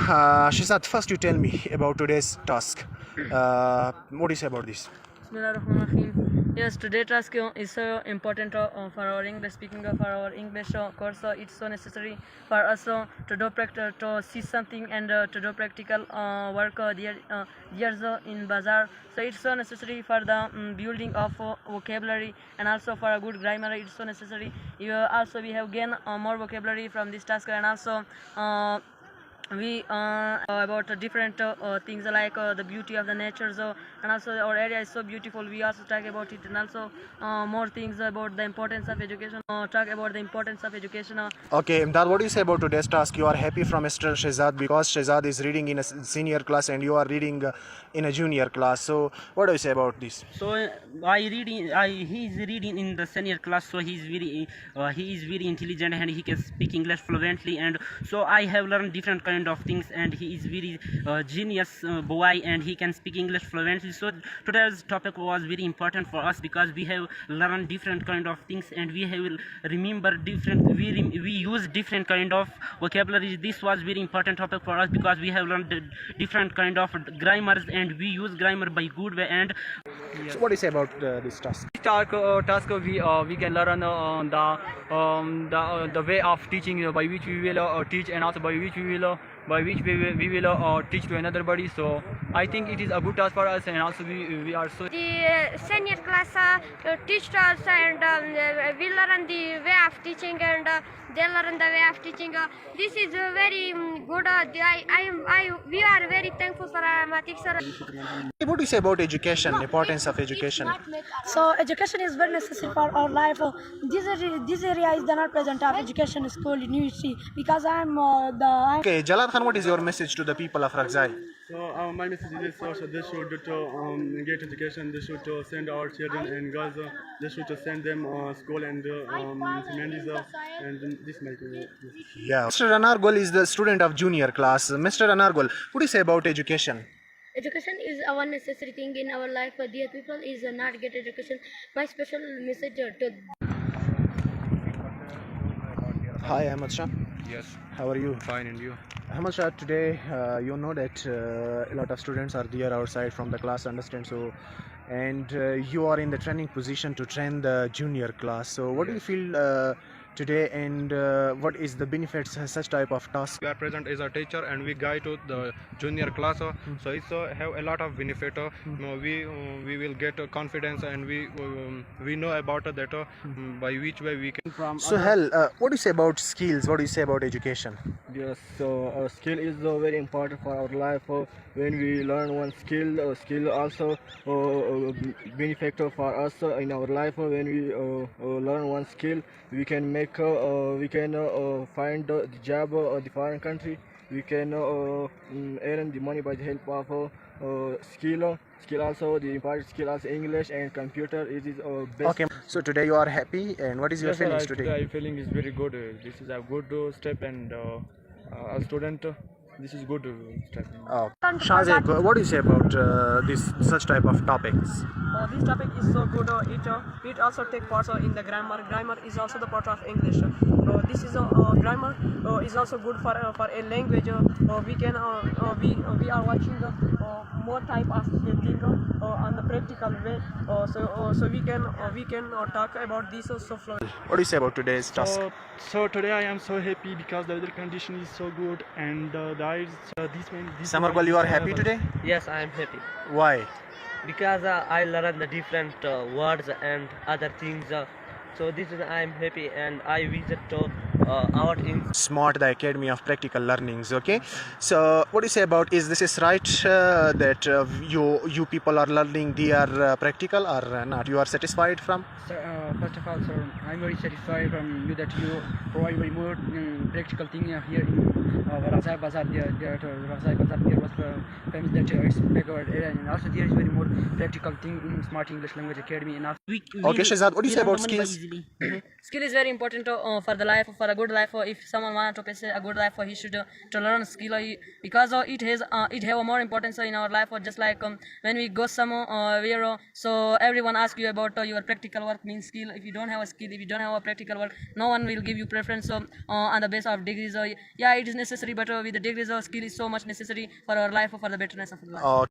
Shazad, first you tell me about today's task. What do you say about this? Bismillahirrahmanirrahim. Yes, today's task is so important for our English speaking, for our English course. It's so necessary for us to do to see something and to do practical work there's in bazaar. So it's so necessary for the building of vocabulary and also for a good grammar. It's so necessary. Also we have gained more vocabulary from this task, and also we about different things like the beauty of the nature, and also our area is so beautiful. We also talk about it, and also more things about the importance of education. Talk about the importance of education. Okay, Imdad, what do you say about today's task? You are happy from Mr. Shazad because Shazad is reading in a senior class and you are reading in a junior class. So what do you say about this? So he is reading in the senior class, so he is very intelligent and he can speak English fluently, and so I have learned different kind of things, and he is very genius boy and he can speak English fluently. So today's topic was very important for us because we have learned different kind of things, and we have remember different we use different kind of vocabulary. This was very important topic for us because we have learned different kind of grammars, and we use grammar by good way. And So what do you say about this task? Task we can learn the way of teaching by which we will teach, and also by which we will teach to another body. So I think it is a good task for us, and also we are so. The senior class teach us, and we learn the way of teaching, and they learn the way of teaching. This is very good. We are very thankful for our mathematics sir. What do you say about education, importance of education? So education is very necessary for our life. This area is the not present of education school in university because Okay, Jalal Khan, what is your message to the people of Rakzai? So my message is also they should get education. They should send our children and girls. They should send them school and and this might. Yeah. Mr. Anargol is the student of junior class. Mr. Anargol, what do you say about education? Education is our necessary thing in our life. Dear people is not get education. My special message to. Hi, Ahmad Shah. Yes. How are you? Fine, and you? Ahmad Shah, today you know that a lot of students are there outside from the class, understand? So, and you are in the training position to train the junior class. So, what do you feel today, and what is the benefits of such type of task? We are present as a teacher and we guide to the junior class, so it's have a lot of benefit. We will get confidence, and we know about that by which way we can. So, Hal, what do you say about skills? What do you say about education? Yes, so skill is very important for our life. When we learn one skill also benefit for us in our life. When we learn one skill, we can find the job of the foreign country. We can earn the money by the help of skill also. The important skill also English and computer. It is best. Okay, so today you are happy, and what is your feelings today? My feeling is very good. This is a good step, and a student. This is good step. Shazad, what do you say about this such type of topics? This topic is so good. It also take part in the grammar. Grammar is also the part of English. This is grammar is also good for a language. We are watching more type of thing on the practical way. So we can talk about this so fluent. What do you say about today's task? So today I am so happy because the weather condition is so good, and Samarpal, you are happy today? yes, I am happy Why? because I learned the different words and other things. So this is I am happy, and I visit to our in Smart, the Academy of Practical Learnings. Okay, so what do you say about, is this right that you people are learning their practical or not? You are satisfied from? First of all, sir, I'm very satisfied from you that you provide very more practical thing here in Razai Bazaar. Razai Bazaar there was famous that it's backward area, and also there is very more practical thing in Smart English Language Academy. And also Okay, Shazad, what do you say about skills? Skill is very important for the life, for a a good life. If someone want to pass a good life, he should to learn skill because it have a more importance in our life. Just like when we go somewhere, so everyone asks you about your practical work means skill. If you don't have a skill, if you don't have a practical work, no one will give you preference on the basis of degrees. Yeah, it is necessary, but with the degrees, skill is so much necessary for our life, for the betterness of our life.